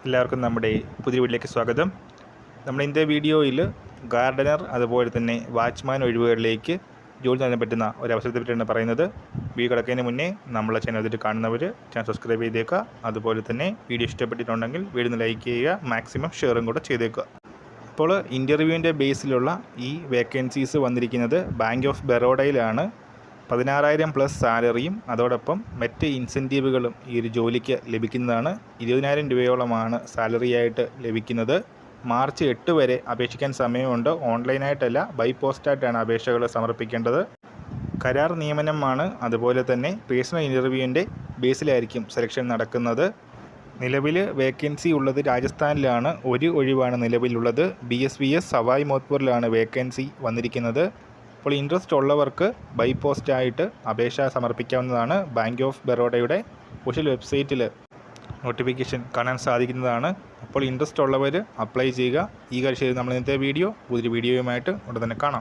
എല്ലാവർക്കും നമ്മുടെ പുതിയ വീട്ടിലേക്ക് സ്വാഗതം. നമ്മൾ ഇന്നത്തെ വീഡിയോയിൽ ഗാർഡനർ അതുപോലെ തന്നെ വാച്ച്മാൻ ഒഴിവുകളിലേക്ക് ജോലി ചെയ്യാൻ പറ്റുന്ന ഒരു അവസരത്തെ പറ്റിയാണ് പറയുന്നത്. വീഡിയോ കിടക്കുന്നതിന് മുന്നേ നമ്മളെ ചാനൽ ഇതിട്ട് കാണുന്നവർ ചാനൽ സബ്സ്ക്രൈബ് ചെയ്തേക്കുക. അതുപോലെ തന്നെ വീഡിയോ ഇഷ്ടപ്പെട്ടിട്ടുണ്ടെങ്കിൽ വീഡിയോ ലൈക്ക് ചെയ്യുക, മാക്സിമം ഷെയറും കൂടെ ചെയ്തേക്കുക. അപ്പോൾ ഇൻ്റർവ്യൂവിൻ്റെ ബേസിലുള്ള ഈ വേക്കൻസീസ് വന്നിരിക്കുന്നത് ബാങ്ക് ഓഫ് ബറോഡയിലാണ്. 16,000 പ്ലസ് സാലറിയും അതോടൊപ്പം മറ്റ് ഇൻസെൻറ്റീവുകളും ഈ ഒരു ജോലിക്ക് ലഭിക്കുന്നതാണ്. 20,000 രൂപയോളമാണ് സാലറിയായിട്ട് ലഭിക്കുന്നത്. മാർച്ച് 8 വരെ അപേക്ഷിക്കാൻ സമയമുണ്ട്. ഓൺലൈനായിട്ടല്ല, ബൈ പോസ്റ്റായിട്ടാണ് അപേക്ഷകൾ സമർപ്പിക്കേണ്ടത്. കരാർ നിയമനമാണ്. അതുപോലെ തന്നെ പേഴ്സണൽ ഇൻ്റർവ്യൂവിൻ്റെ ബേസിലായിരിക്കും സെലക്ഷൻ നടക്കുന്നത്. നിലവിൽ വേക്കൻസി ഉള്ളത് രാജസ്ഥാനിലാണ്. ഒരു ഒഴിവാണ് നിലവിലുള്ളത്. BSVS സവായ് മോത്പൂരിലാണ് വേക്കൻസി വന്നിരിക്കുന്നത്. അപ്പോൾ ഇൻട്രസ്റ്റ് ഉള്ളവർക്ക് ബൈ പോസ്റ്റായിട്ട് അപേക്ഷ സമർപ്പിക്കാവുന്നതാണ്. ബാങ്ക് ഓഫ് ബറോഡയുടെ ഒഫീഷ്യൽ വെബ്സൈറ്റിൽ നോട്ടിഫിക്കേഷൻ കാണാൻ സാധിക്കുന്നതാണ്. അപ്പോൾ ഇൻട്രസ്റ്റ് ഉള്ളവർ അപ്ലൈ ചെയ്യുക. ഈ കാര്യം നമ്മൾ ഇന്നത്തെ പുതിയൊരു വീഡിയോയുമായിട്ട് ഉടൻ തന്നെ കാണാം.